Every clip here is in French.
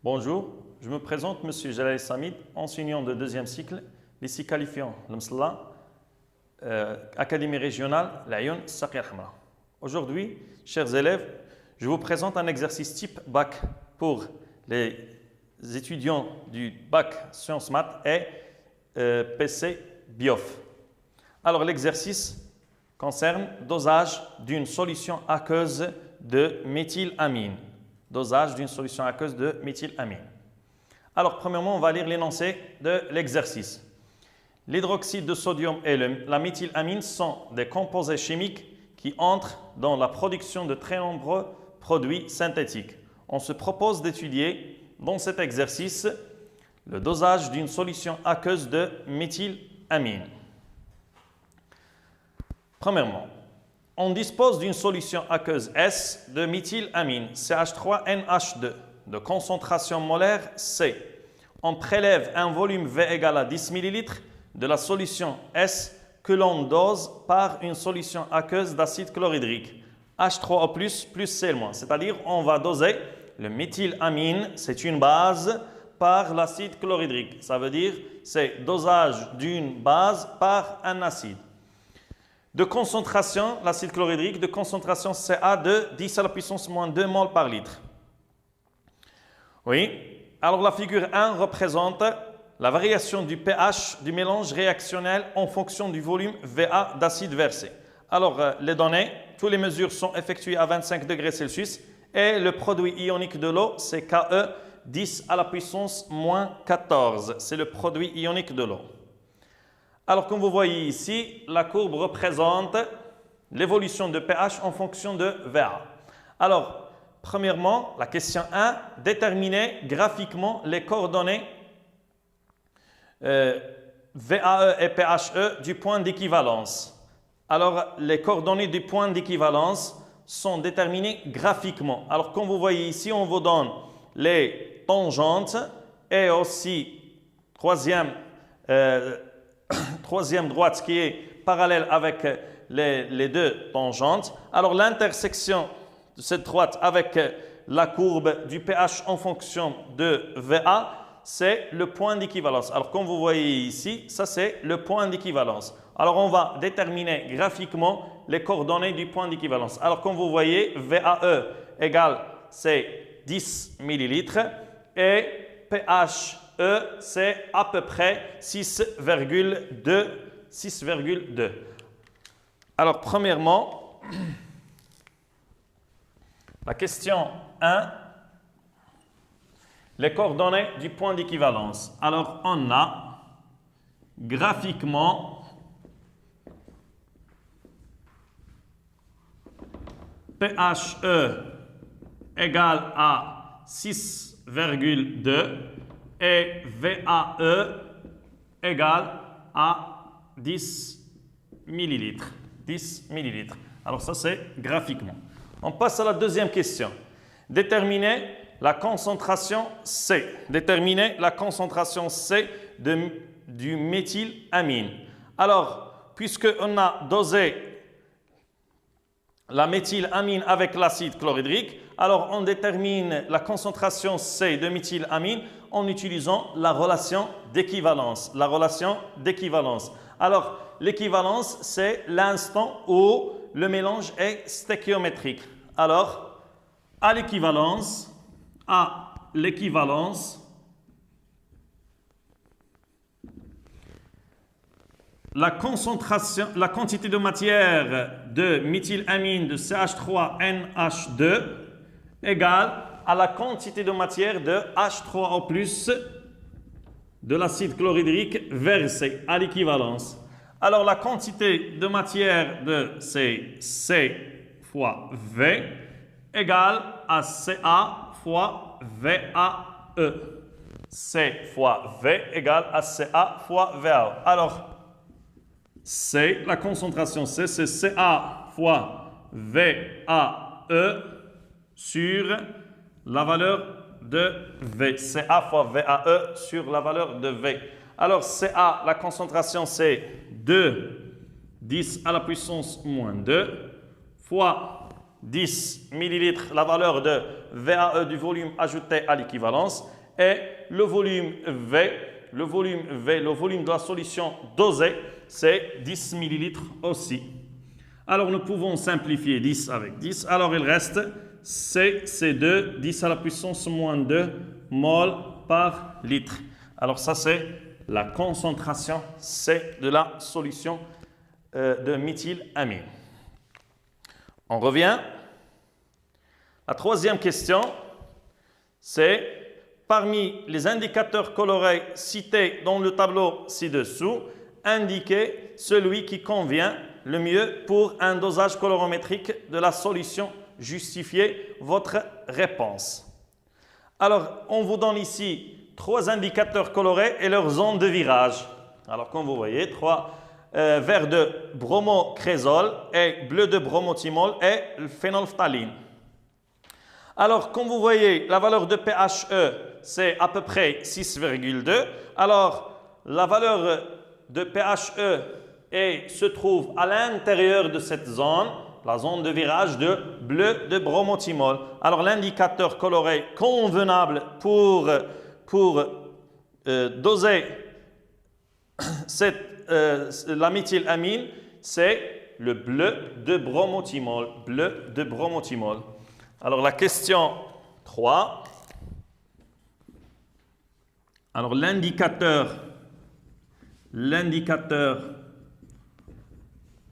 Bonjour, je me présente Monsieur Jalal Samid, enseignant de deuxième cycle, lycée qualifiant, Académie régionale, l'Ayoun Saqiya Hamra. Aujourd'hui, chers élèves, je vous présente un exercice type bac pour les étudiants du bac sciences maths et PC Biof. Alors l'exercice concerne dosage d'une solution aqueuse de méthylamine. Dosage d'une solution aqueuse de méthylamine. Alors, premièrement, on va lire l'énoncé de l'exercice. L'hydroxyde de sodium et la méthylamine sont des composés chimiques qui entrent dans la production de très nombreux produits synthétiques. On se propose d'étudier dans cet exercice le dosage d'une solution aqueuse de méthylamine. Premièrement, on dispose d'une solution aqueuse S de méthylamine, CH3NH2, de concentration molaire C. On prélève un volume V égal à 10 ml de la solution S que l'on dose par une solution aqueuse d'acide chlorhydrique, H3O+, plus Cl-. C'est-à-dire, on va doser le méthylamine, c'est une base, par l'acide chlorhydrique. Ça veut dire, c'est dosage d'une base par un acide. De concentration, l'acide chlorhydrique, de concentration Ca de 10 à la puissance moins 2 mol par litre. Oui, alors la figure 1 représente la variation du pH du mélange réactionnel en fonction du volume Va d'acide versé. Alors les données, toutes les mesures sont effectuées à 25 degrés Celsius et le produit ionique de l'eau, c'est Ke 10 à la puissance moins 14. C'est le produit ionique de l'eau. Alors, comme vous voyez ici, la courbe représente l'évolution de pH en fonction de Va. Alors, premièrement, la question 1, déterminer graphiquement les coordonnées VAE et PHE du point d'équivalence. Alors, les coordonnées du point d'équivalence sont déterminées graphiquement. Alors, comme vous voyez ici, on vous donne les tangentes et aussi troisième droite qui est parallèle avec les deux tangentes. Alors l'intersection de cette droite avec la courbe du pH en fonction de VA, c'est le point d'équivalence. Alors comme vous voyez ici, ça c'est le point d'équivalence. Alors on va déterminer graphiquement les coordonnées du point d'équivalence. Alors comme vous voyez, VAE égale c'est 10 ml et pH c'est à peu près 6,2. Alors, premièrement, la question 1, les coordonnées du point d'équivalence. Alors, on a graphiquement PHE égale à 6,2 et VAE égale à 10 ml. 10 ml. Alors ça, c'est graphiquement. On passe à la deuxième question. Déterminer la concentration C. Déterminer la concentration C du méthylamine. Alors, puisqu'on a dosé la méthylamine avec l'acide chlorhydrique, alors on détermine la concentration C de méthylamine en utilisant la relation d'équivalence. La relation d'équivalence. Alors, l'équivalence, c'est l'instant où le mélange est stéchiométrique. Alors, à l'équivalence, la quantité de matière de méthylamine de CH3NH2 égale à la quantité de matière de H3O+, de l'acide chlorhydrique versé à l'équivalence. Alors la quantité de matière de C fois V égale à Ca fois VAE. C fois V égale à Ca fois VAE. Alors, C, la concentration C, c'est Ca fois VAE sur la valeur de V. Ca fois VAE sur la valeur de V. Alors, Ca, la concentration, c'est 10 à la puissance moins 2 fois 10 millilitres, la valeur de VAE du volume ajouté à l'équivalence, et le volume V, le volume de la solution dosée, c'est 10 ml aussi. Alors nous pouvons simplifier 10 avec 10. Alors il reste C2, 10 à la puissance moins 2 mol par litre. Alors ça c'est la concentration C de la solution de méthylamine. On revient. La troisième question, c'est parmi les indicateurs colorés cités dans le tableau ci-dessous, indiquez celui qui convient le mieux pour un dosage colorimétrique de la solution. Justifiez votre réponse. Alors, on vous donne ici 3 indicateurs colorés et leurs zones de virage. Alors, comme vous voyez, 3 vert de bromocrésol et bleu de bromothymol et le phénolphtaline. Alors, comme vous voyez, la valeur de PHE, c'est à peu près 6,2. Alors, la valeur de PHE se trouve à l'intérieur de cette zone, la zone de virage de bleu de bromothymol. Alors, l'indicateur coloré convenable pour doser la méthylamine, c'est le bleu de bromothymol. Bleu de bromothymol. Alors, la question 3. Alors, l'indicateur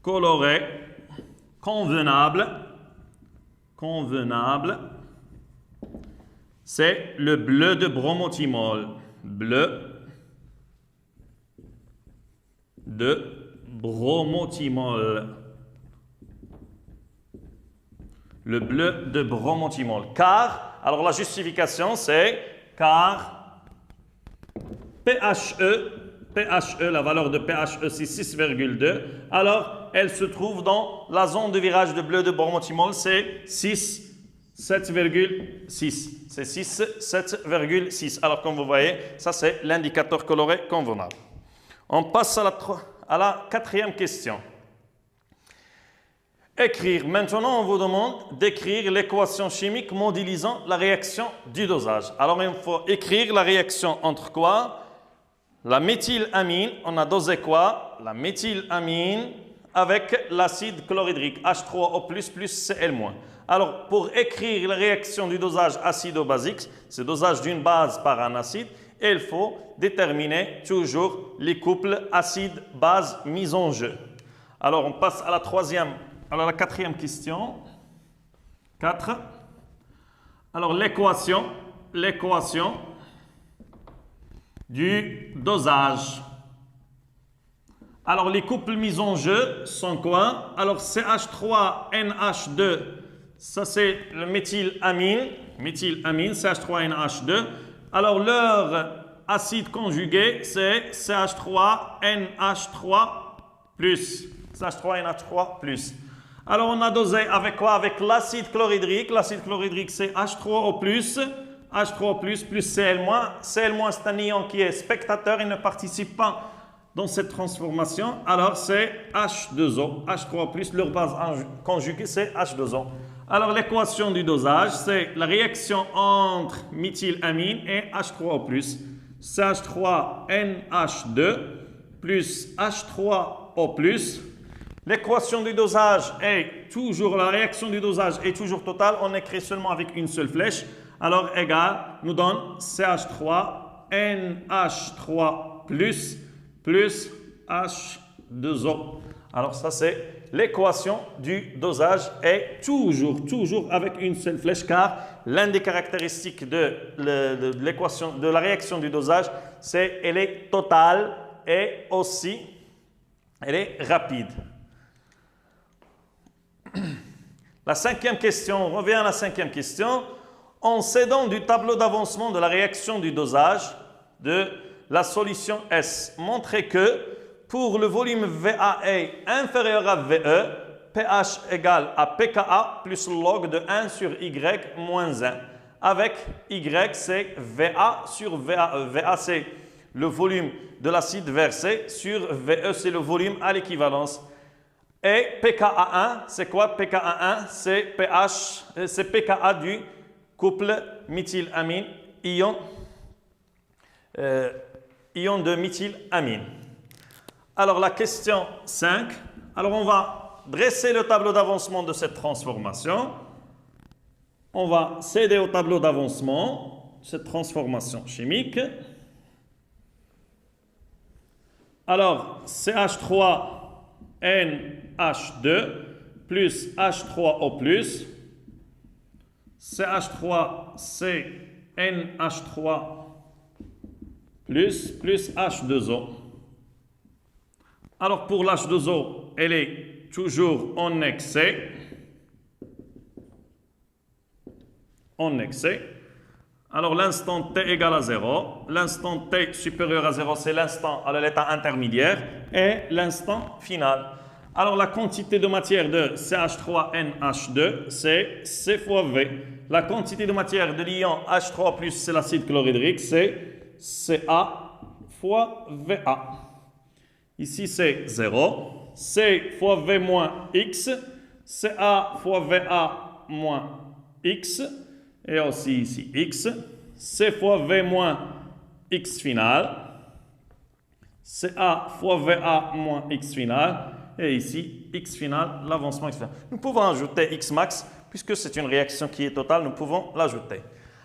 coloré convenable, c'est le bleu de bromothymol. Bleu de bromothymol. Le bleu de bromothymol. Car, alors la justification c'est car PHE, la valeur de PHE c'est 6,2. Alors, elle se trouve dans la zone de virage de bleu de bromothymol, c'est 7,6. C'est 7,6. Alors, comme vous voyez, ça c'est l'indicateur coloré convenable. On passe à la quatrième question. Écrire. Maintenant, on vous demande d'écrire l'équation chimique modélisant la réaction du dosage. Alors, il faut écrire la réaction entre quoi? La méthylamine, on a dosé quoi? La méthylamine avec l'acide chlorhydrique H3O+, plus Cl-. Alors, pour écrire la réaction du dosage acido-basique, c'est le dosage d'une base par un acide, et il faut déterminer toujours les couples acide-base mis en jeu. Alors, on passe à la quatrième question. 4. Alors, l'équation du dosage. Alors, les couples mis en jeu sont quoi? Alors, CH3NH2, ça c'est le méthylamine, CH3NH2. Alors, leur acide conjugué, c'est CH3NH3+. CH3NH3+. Alors, on a dosé avec quoi? Avec l'acide chlorhydrique. L'acide chlorhydrique, c'est H3O+, H3O+, plus Cl-. Cl-, c'est un ion qui est spectateur, il ne participe pas dans cette transformation. Alors, c'est H2O, H3O+, leur base conjuguée, c'est H2O. Alors, l'équation du dosage, c'est la réaction entre méthylamine et H3O+. CH3NH2 plus H3O+. L'équation du dosage est toujours, la réaction du dosage est toujours totale. On écrit seulement avec une seule flèche. Alors, égal, nous donne CH3NH3 plus H2O. Alors, ça, c'est l'équation du dosage est toujours avec une seule flèche, car l'une des caractéristiques de l'équation, de la réaction du dosage, c'est qu'elle est totale et aussi elle est rapide. La cinquième question, on revient à la cinquième question. En s'aidant du tableau d'avancement de la réaction du dosage de la solution S, montrez que pour le volume VAE inférieur à VE, pH égale à pKa plus log de 1 sur Y moins 1. Avec Y, c'est VA sur VAE. VA, c'est le volume de l'acide versé sur VE, c'est le volume à l'équivalence. Et pKa1, c'est quoi pKa1? C'est pKa du couple méthylamine, ion de méthylamine. Alors la question 5, alors on va dresser le tableau d'avancement de cette transformation. On va céder au tableau d'avancement de cette transformation chimique. Alors CH3NH2 plus H3O+, CH3CNH3 plus H2O. Alors pour l'H2O, elle est toujours en excès. Alors l'instant t égale à 0. L'instant t supérieur à 0, c'est l'instant à l'état intermédiaire et l'instant final. Alors la quantité de matière de CH3NH2, c'est C fois V. La quantité de matière de l'ion H3+, c'est l'acide chlorhydrique, c'est Ca fois Va. Ici, c'est 0. C fois V moins X. Ca fois Va moins X. Et aussi ici X. C fois V moins X final. Ca fois Va moins X final. Et ici, X final, l'avancement X final. Nous pouvons ajouter X max, puisque c'est une réaction qui est totale, nous pouvons l'ajouter.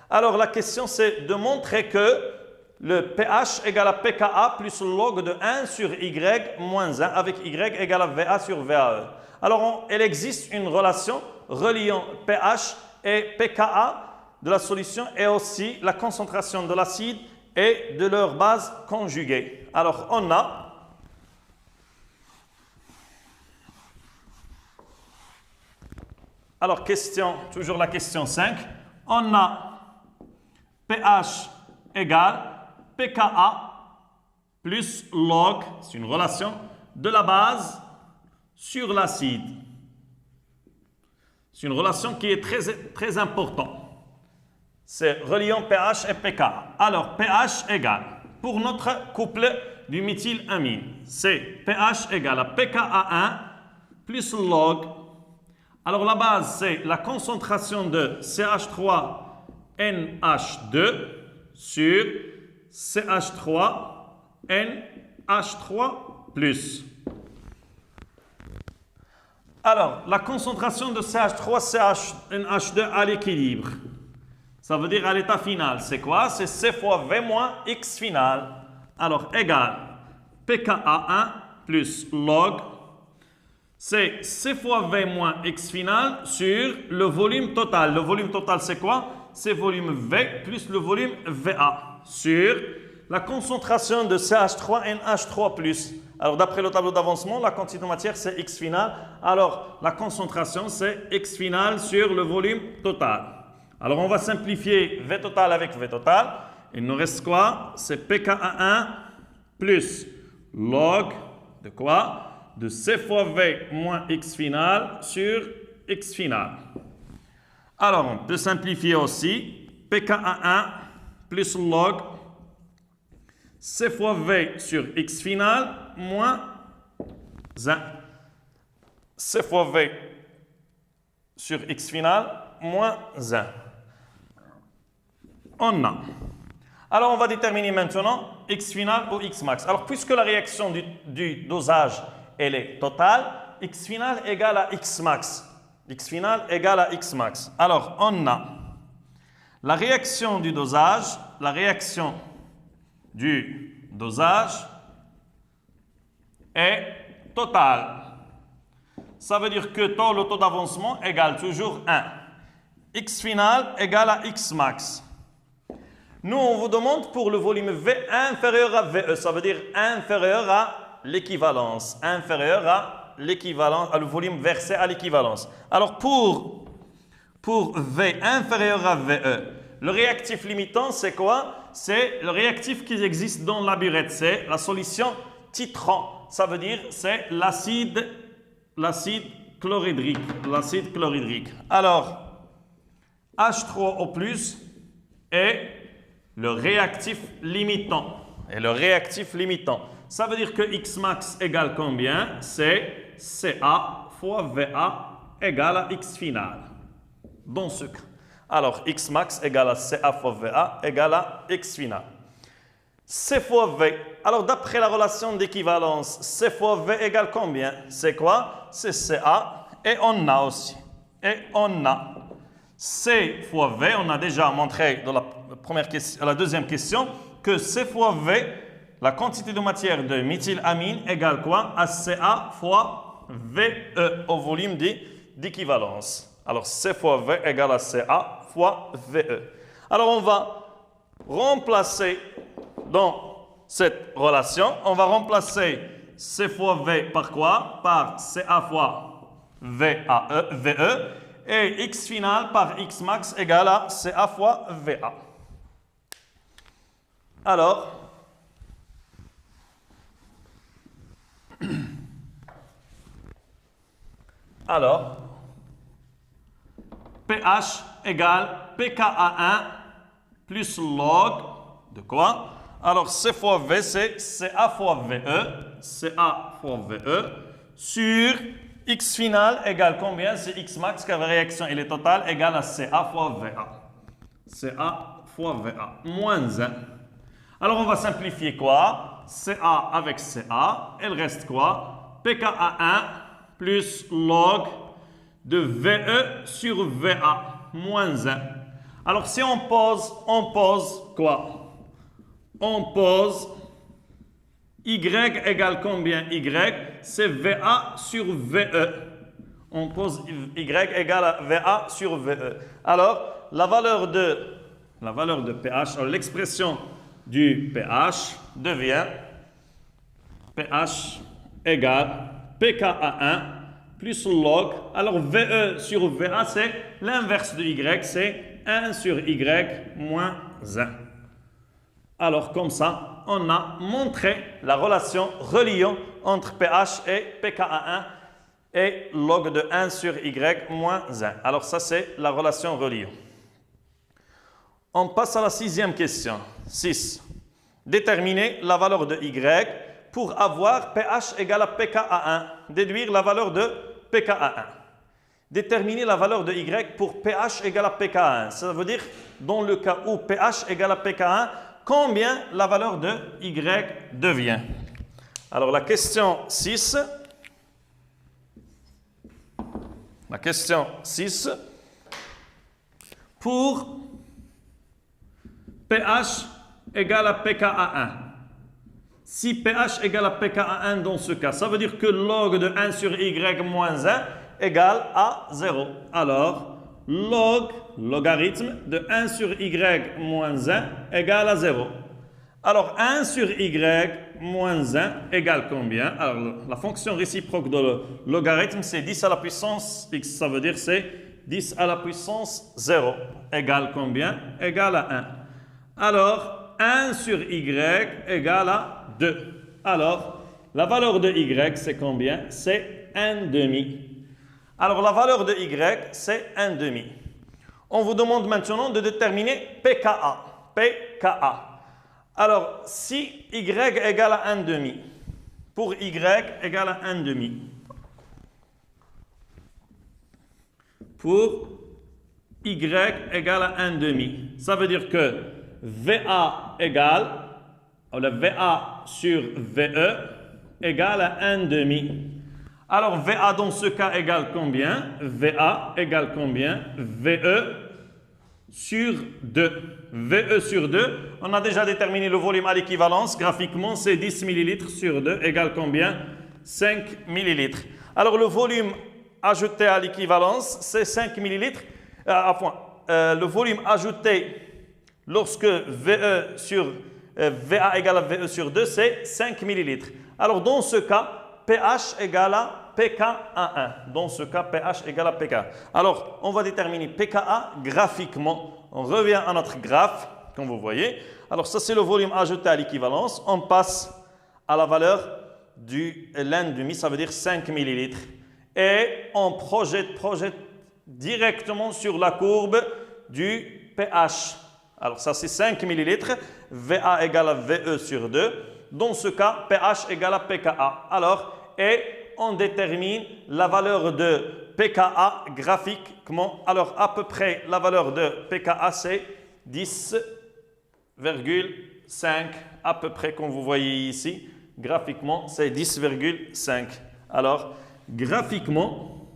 Alors, la question, c'est de montrer que le pH égale à pKa plus log de 1 sur Y moins 1, avec Y égale à Va sur VAE. Alors, il existe une relation reliant pH et pKa de la solution et aussi la concentration de l'acide et de leur base conjuguée. Alors, on a toujours la question 5, on a pH égale pKa plus log, c'est une relation, de la base sur l'acide. C'est une relation qui est très importante. C'est reliant pH et pKa. Alors, pH égale, pour notre couple du méthylamine, c'est pH égale à pKa1 plus log. Alors, la base, c'est la concentration de CH3NH2 sur CH3NH3+. Alors, la concentration de CH3-CNH2 à l'équilibre, ça veut dire à l'état final, c'est quoi? C'est C fois V moins X final. Alors, égal pKa1 plus log, c'est C fois V moins X final sur le volume total. Le volume total, c'est quoi? C'est volume V plus le volume Va sur la concentration de CH3NH3+. Alors, d'après le tableau d'avancement, la quantité de matière, c'est X final. Alors, la concentration, c'est X final sur le volume total. Alors, on va simplifier V total avec V total. Il nous reste quoi? C'est pKa1 plus log de quoi? De C fois V moins X final sur X final. Alors, on peut simplifier aussi pKa1 plus log C fois V sur X final moins 1. C fois V sur X final moins 1. On a. Alors, on va déterminer maintenant X final ou X max. Alors, puisque la réaction du dosage, elle est totale, X final égale à X max. X final égale à X max. Alors, on a la réaction du dosage, est totale. Ça veut dire que le taux d'avancement égale toujours 1. X final égale à X max. Nous, on vous demande pour le volume V inférieur à VE. Ça veut dire inférieur à l'équivalence. Inférieur à l'équivalence, à le volume versé à l'équivalence. Alors, pour V inférieur à VE, le réactif limitant, c'est quoi? C'est le réactif qui existe dans la burette. C'est la solution titrant. Ça veut dire c'est l'acide chlorhydrique. L'acide chlorhydrique. Alors, H3O+ est le réactif limitant. Et le réactif limitant, ça veut dire que X max égale combien? C'est Ca fois Va égale à X final. Dans ce cas. Alors, X max égale à CA fois VA égale à X final. C fois V. Alors, d'après la relation d'équivalence, C fois V égale combien? C'est quoi? C'est CA et on a aussi. Et on a C fois V. On a déjà montré dans la deuxième question que C fois V, la quantité de matière de méthylamine égale quoi? À CA fois VE au volume d'équivalence. Alors, C fois V égale à CA fois VE. Alors, on va remplacer dans cette relation, on va remplacer C fois V par quoi? Par CA fois VE et X final par X max égale à CA fois VA. Alors, pH égale pKa1 plus log de quoi? Alors, C fois V, c'est CA fois VE, CA fois VE, sur X final égale combien? C'est X max, car la réaction elle est totale, égale à CA fois VA. CA fois VA, moins 1. Alors, on va simplifier quoi? CA avec CA, il reste quoi? pKa1 plus log de VE sur VA, moins 1. Alors, si on pose quoi? On pose Y égale combien? Y, c'est VA sur VE. On pose Y égale à VA sur VE. Alors, la valeur de pH, l'expression du pH devient pH égale pKa1 plus log. Alors, VE sur VA, c'est l'inverse de Y, c'est 1 sur Y moins 1. Alors, comme ça, on a montré la relation reliant entre pH et pKa1 et log de 1 sur Y moins 1. Alors, ça, c'est la relation reliant. On passe à la sixième question. 6. Déterminer la valeur de Y pour avoir pH égale à pKa1. Déduire la valeur de pKa1. Déterminer la valeur de Y pour pH égale à pKa1. Ça veut dire, dans le cas où pH égale à pKa1, combien la valeur de Y devient. Alors, la question 6. La question 6. Pour pH égale à pKa1. Si pH égale à pKa1 dans ce cas, ça veut dire que log de 1 sur Y moins 1 égale à 0. Alors, logarithme de 1 sur Y moins 1 égale à 0. Alors, 1 sur Y moins 1 égale combien? Alors, la fonction réciproque de logarithme, c'est 10 à la puissance x. Ça veut dire c'est 10 à la puissance 0. Égale combien? Égale à 1. Alors, 1 sur Y égale à 2. Alors, la valeur de Y, c'est combien? C'est 1,5. Alors, la valeur de Y, c'est 1,5. On vous demande maintenant de déterminer pKa. pKa. Alors, si Y égale à 1,5, pour Y égale à 1,5, pour Y égale à 1,5, ça veut dire que VA égale, le VA sur VE égale à 1,5. Alors, VA dans ce cas égale combien? VA égale combien? VE sur 2. VE sur 2, on a déjà déterminé le volume à l'équivalence. Graphiquement, c'est 10 ml sur 2 égale combien? 5 ml. Alors, le volume ajouté à l'équivalence, c'est 5 ml. Le volume ajouté lorsque VE sur VA égale à VE sur 2, c'est 5 ml. Alors, dans ce cas, pH égale à pKa1. Dans ce cas, pH égale à pKa. Alors, on va déterminer pKa graphiquement. On revient à notre graphe, comme vous voyez. Alors, ça, c'est le volume ajouté à l'équivalence. On passe à la valeur du l'1,5, ça veut dire 5 ml. Et on projette directement sur la courbe du pH. Alors, ça, c'est 5 ml. VA égale à VE sur 2. Dans ce cas, pH égale à pKa. Alors, et on détermine la valeur de pKa graphiquement. Alors, à peu près, la valeur de pKa, c'est 10,5, à peu près, comme vous voyez ici. Graphiquement, c'est 10,5. Alors, graphiquement,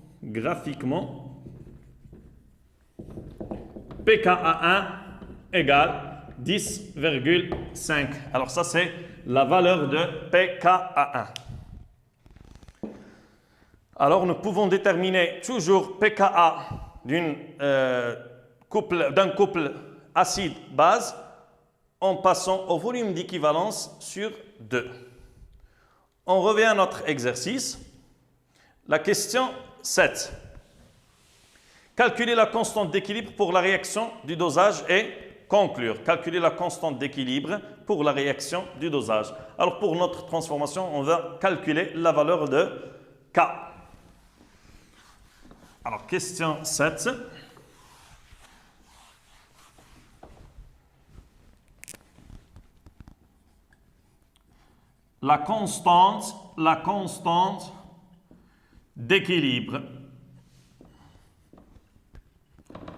pKa1 égale 10,5. Alors, ça, c'est la valeur de pKa1. Alors, nous pouvons déterminer toujours pKa d'un couple acide-base en passant au volume d'équivalence sur 2. On revient à notre exercice. La question 7. Calculer la constante d'équilibre pour la réaction du dosage et conclure. Calculer la constante d'équilibre pour la réaction du dosage. Alors, pour notre transformation, on va calculer la valeur de K. Alors, question 7. La constante d'équilibre.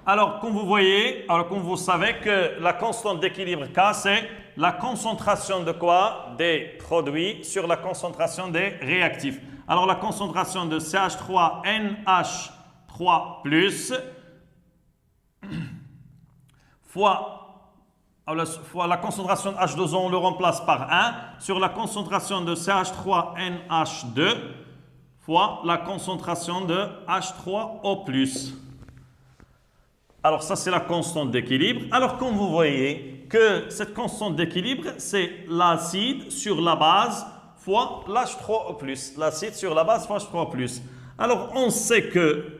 Alors, comme vous voyez, comme vous savez que la constante d'équilibre K, c'est la concentration de quoi? Des produits sur la concentration des réactifs. Alors, la concentration de CH3NH3 fois la concentration de H2O, on le remplace par 1 sur la concentration de CH3NH2 fois la concentration de H3O+. Alors ça, c'est la constante d'équilibre. Alors comme vous voyez que cette constante d'équilibre, c'est l'acide sur la base fois l'H3O+. L'acide sur la base fois H3O+. Alors on sait que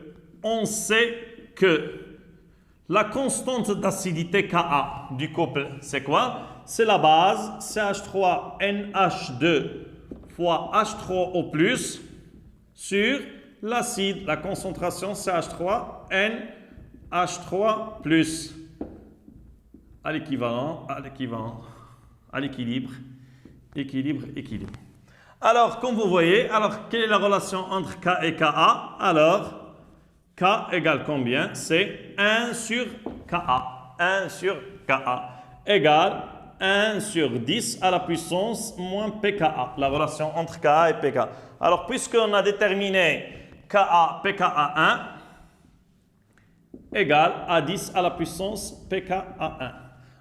la constante d'acidité Ka du couple, c'est quoi? C'est la base CH3NH2 fois H3O+, sur l'acide, la concentration CH3NH3+, à l'équilibre. Alors, comme vous voyez, quelle est la relation entre K et Ka? Alors, K égale combien? C'est 1 sur Ka. 1 sur Ka égale 1 sur 10 à la puissance moins pKa. La relation entre Ka et pK. Alors, puisqu'on a déterminé pKa1 égale à 10 à la puissance pKa1.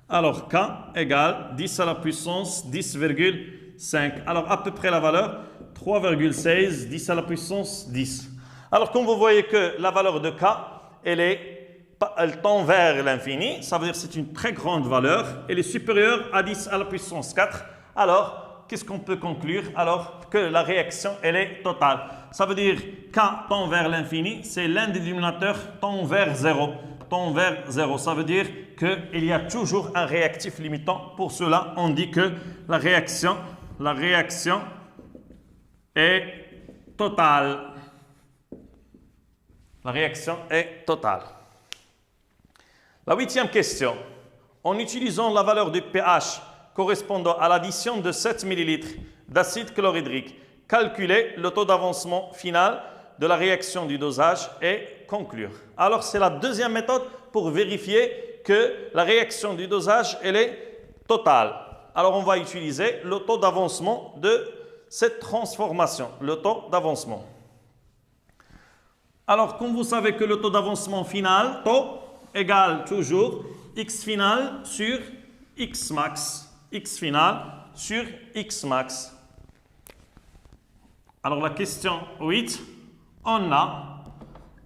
Alors, K égale 10 à la puissance 10,5. Alors, à peu près la valeur 3,16, 10 à la puissance 10. Alors, comme vous voyez que la valeur de K, elle tend vers l'infini, ça veut dire que c'est une très grande valeur, elle est supérieure à 10 à la puissance 4. Alors, qu'est-ce qu'on peut conclure? Alors que la réaction, elle est totale. Ça veut dire K tend vers l'infini, c'est l'un des dénominateurs tend vers 0. Tend vers 0, ça veut dire qu'il y a toujours un réactif limitant. Pour cela, on dit que la réaction est totale. La réaction est totale. La 8e question. En utilisant la valeur du pH correspondant à l'addition de 7 ml d'acide chlorhydrique, calculez le taux d'avancement final de la réaction du dosage et conclure. Alors, c'est la deuxième méthode pour vérifier que la réaction du dosage, elle est totale. Alors, on va utiliser le taux d'avancement de cette transformation, le taux d'avancement. Alors, comme vous savez que le taux d'avancement final, taux, égale toujours x final sur x max. X final sur x max. Alors, la question 8, on a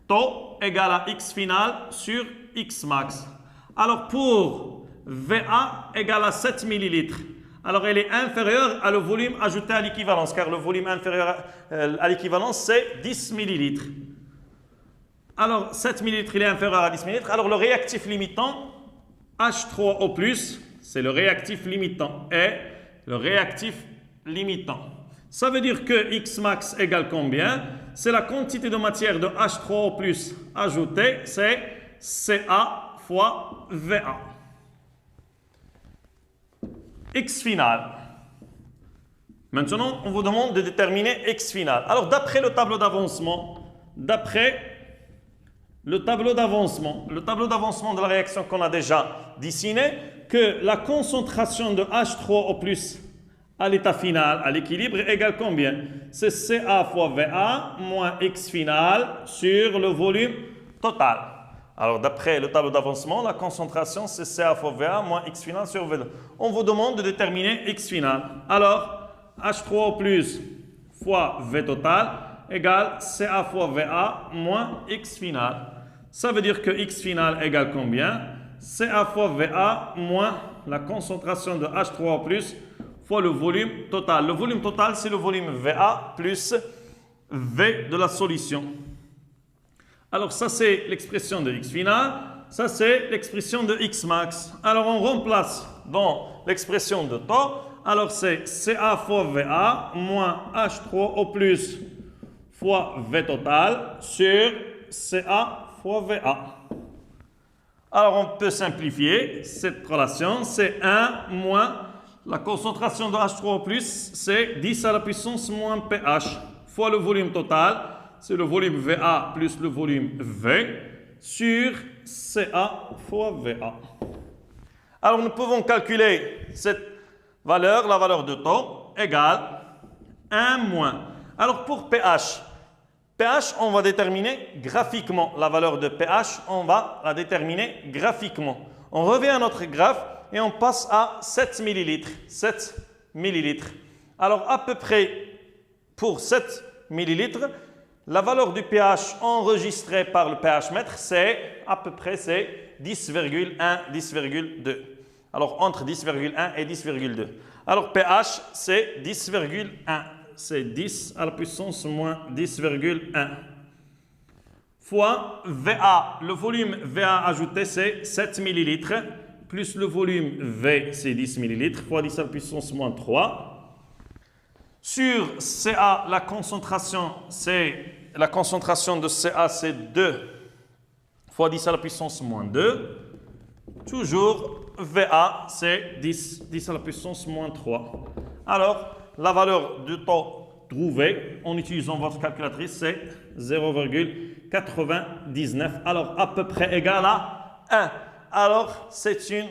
taux égal à x final sur x max. Alors, pour VA égale à 7 ml. Alors, elle est inférieure à le volume ajouté à l'équivalence, car le volume inférieur à l'équivalence, c'est 10 ml. Alors, 7 ml, il est inférieur à 10 ml. Alors, le réactif limitant, H3O+, c'est le réactif limitant. Et le réactif limitant. Ça veut dire que X max égale combien? C'est la quantité de matière de H3O+ ajoutée, c'est Ca fois Va. X final. Maintenant, on vous demande de déterminer X final. Alors, d'après le tableau d'avancement, d'après le tableau d'avancement de la réaction qu'on a déjà dessiné, que la concentration de H3O+ à l'état final, à l'équilibre, égale combien? C'est Ca fois Va moins X final sur le volume total. Alors, d'après le tableau d'avancement, la concentration, c'est Ca fois Va moins X final sur V2. On vous demande de déterminer X final. Alors, H3O+ fois V total égale Ca fois Va moins X final. Ça veut dire que X final égale combien? Ca fois Va moins la concentration de H3O+ fois le volume total. Le volume total, c'est le volume Va plus V de la solution. Alors ça, c'est l'expression de X final. Ça, c'est l'expression de X max. Alors on remplace dans l'expression de taux. Alors c'est Ca fois Va moins H3O+ fois V total sur Ca fois Va. Alors on peut simplifier cette relation. C'est 1 moins la concentration de H3O+, c'est 10 à la puissance moins pH fois le volume total. C'est le volume Va plus le volume V sur Ca fois Va. Alors nous pouvons calculer cette valeur, la valeur de taux, égale 1 moins. Alors pour pH, on va déterminer graphiquement. La valeur de pH, on va la déterminer graphiquement. On revient à notre graphe et on passe à 7 millilitres. 7 millilitres. Alors à peu près pour 7 millilitres, la valeur du pH enregistrée par le pH mètre, c'est à peu près 10,1, 10,2. Alors entre 10,1 et 10,2. Alors pH, c'est 10,1. C'est 10 à la puissance moins 10,1. Fois Va. Le volume Va ajouté, c'est 7 millilitres. Plus le volume V, c'est 10 millilitres. Fois 10 à la puissance moins 3. Sur Ca, la concentration de Ca, c'est 2 fois 10 à la puissance moins 2. Toujours Va, c'est 10 à la puissance moins 3. Alors, la valeur du taux trouvée en utilisant votre calculatrice, c'est 0,99. Alors, à peu près égal à 1. Alors, c'est une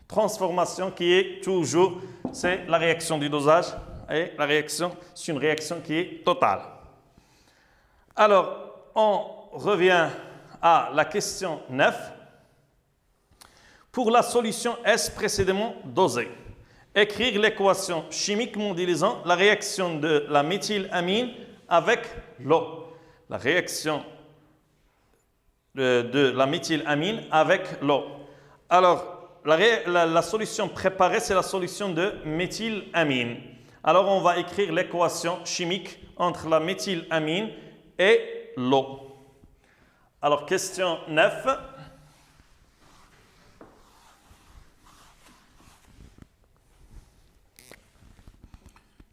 transformation qui est toujours, c'est la réaction du dosage. Et la réaction, c'est une réaction qui est totale. Alors, on revient à la question 9. Pour la solution S précédemment dosée, écrire l'équation chimique modélisant la réaction de la méthylamine avec l'eau. La réaction de la méthylamine avec l'eau. Alors, la solution préparée, c'est la solution de méthylamine. Alors, on va écrire l'équation chimique entre la méthylamine et l'eau. Alors, question 9.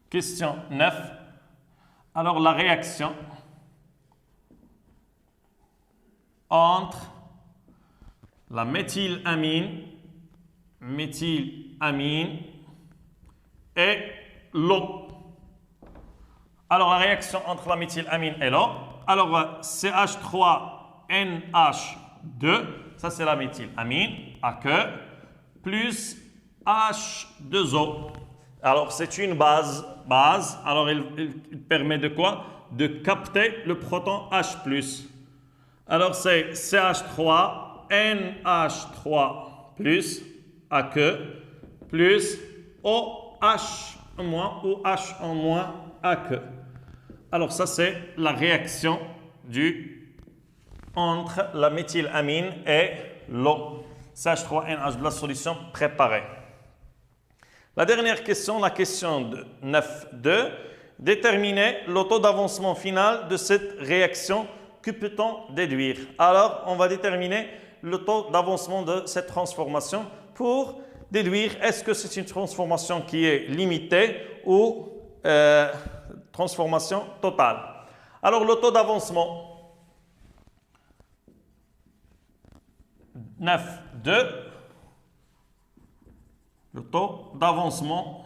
Question 9. Alors, la réaction entre la méthylamine et l'eau. Alors, la réaction entre la méthylamine et l'eau. Alors, CH3NH2, ça c'est la méthylamine, AQ, plus H2O. Alors, c'est une base. Alors, il permet de quoi? De capter le proton H+. Alors, c'est CH3NH3 plus AQ plus OH- ou H en moins AQ. Alors, ça, c'est la réaction entre la méthylamine et l'eau. CH3NH de la solution préparée. La dernière question, la question 9.2. Déterminer le taux d'avancement final de cette réaction. Que peut-on déduire? Alors, on va déterminer le taux d'avancement de cette transformation pour déduire est-ce que c'est une transformation qui est limitée ou transformation totale. Alors, le taux d'avancement 9.2. Le taux d'avancement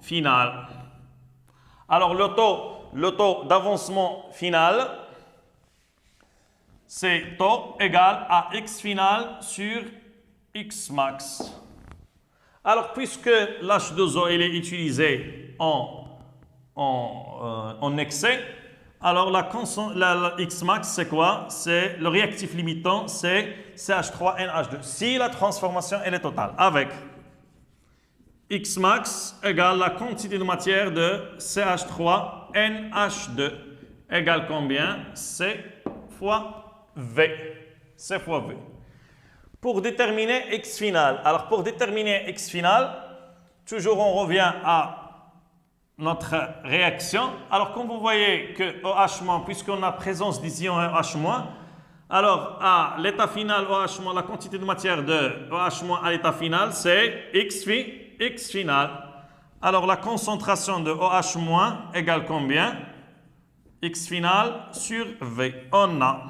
final. Alors, le taux d'avancement final, c'est taux égal à x final sur x max. Alors, puisque l'H2O il est utilisé en excès, alors la x max c'est quoi? C'est le réactif limitant, c'est CH3NH2. Si la transformation elle est totale, avec x max égale la quantité de matière de CH3NH2 égale combien? C fois V. C fois V. Pour déterminer x final. Alors pour déterminer x final, toujours on revient à notre réaction. Alors comme vous voyez que OH-, puisqu'on a présence d'ion OH-, alors à l'état final OH-, la quantité de matière de OH- à l'état final, c'est x final. Alors la concentration de OH- égale combien? X final sur V. On a.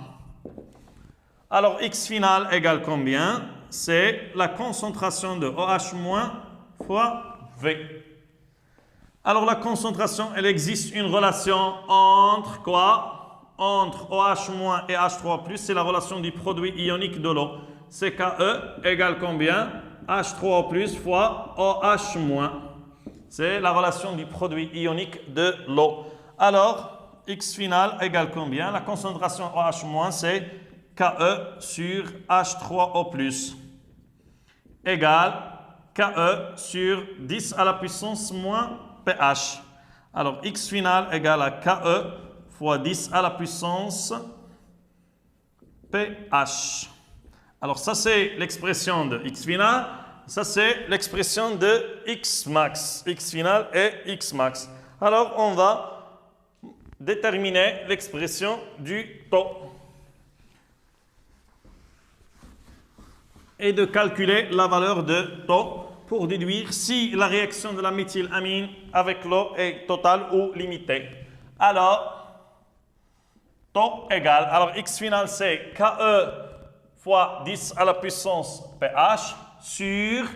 Alors x final égale combien? C'est la concentration de OH- fois V. Alors la concentration, elle existe une relation entre quoi? Entre OH- et H3+, c'est la relation du produit ionique de l'eau. C'est KE égale combien? H3+ fois OH-. C'est la relation du produit ionique de l'eau. Alors, x final égale combien? La concentration OH-, c'est KE sur H3O+, égale KE sur 10 à la puissance moins pH. Alors, x final égale à KE fois 10 à la puissance pH. Alors, ça, c'est l'expression de x final. Ça, c'est l'expression de x max. X final et x max. Alors, on va déterminer l'expression du taux. Et de calculer la valeur de taux pour déduire si la réaction de la méthylamine avec l'eau est totale ou limitée. Alors, taux égal. Alors, x final, c'est KE fois 10 à la puissance pH sur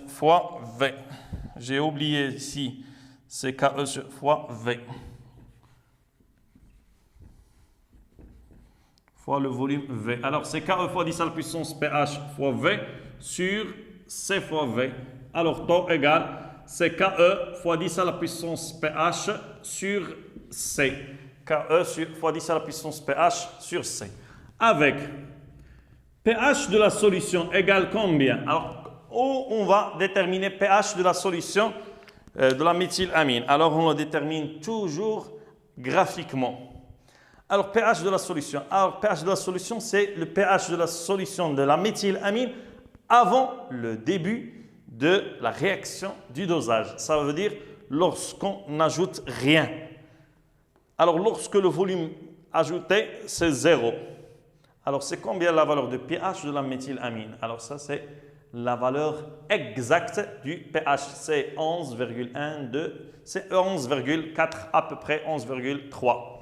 fois V. J'ai oublié ici, c'est KE fois V. Fois le volume V. Alors, c'est KE fois 10 à la puissance pH fois V sur C fois V. Alors, taux égal, c'est KE fois 10 à la puissance pH sur C. KE fois 10 à la puissance pH sur C. Avec pH de la solution égale combien? Alors, où on va déterminer pH de la solution de la méthylamine? Alors, on le détermine toujours graphiquement. Alors, pH de la solution. Alors, pH de la solution, c'est le pH de la solution de la méthylamine avant le début de la réaction du dosage. Ça veut dire lorsqu'on n'ajoute rien. Alors, lorsque le volume ajouté, c'est 0. Alors, c'est combien la valeur de pH de la méthylamine? Alors, ça, c'est la valeur exacte du pH. C'est 11,12, c'est 11,4 à peu près, 11,3.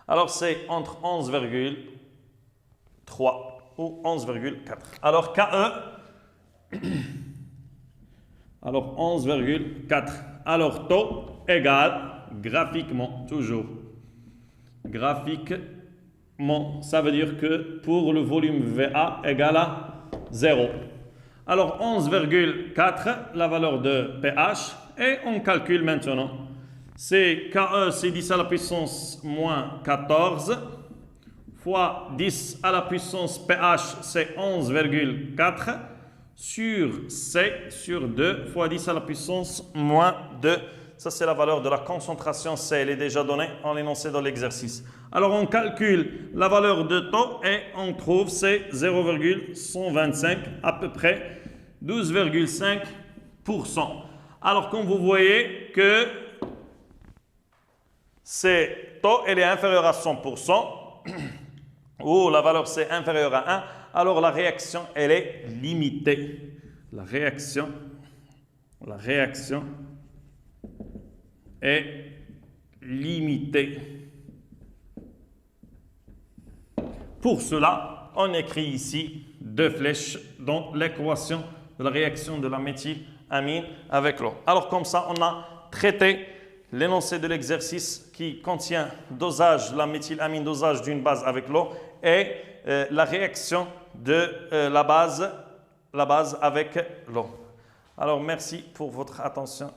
Alors, c'est entre 11,3 ou 11,4. Alors, KE, alors 11,4. Alors, taux égale, graphiquement, toujours. Graphiquement, ça veut dire que pour le volume VA égale à 0. Alors, 11,4, la valeur de pH, et on calcule maintenant. C'est KE, c'est 10 à la puissance moins 14, fois 10 à la puissance pH, c'est 11,4, sur C, sur 2, fois 10 à la puissance moins 2. Ça, c'est la valeur de la concentration C. Elle est déjà donnée en l'énoncé dans l'exercice. Alors, on calcule la valeur de taux et on trouve c'est 0,125, à peu près 12,5%. Alors, comme vous voyez que c'est taux, elle est inférieure à 100%, ou la valeur c'est inférieure à 1, alors la réaction, elle est limitée. La réaction est limitée. Pour cela, on écrit ici 2 flèches dans l'équation de la réaction de la méthylamine avec l'eau. Alors comme ça, on a traité l'énoncé de l'exercice qui contient dosage, la méthylamine, dosage d'une base avec l'eau, et la réaction de la base avec l'eau. Alors, merci pour votre attention.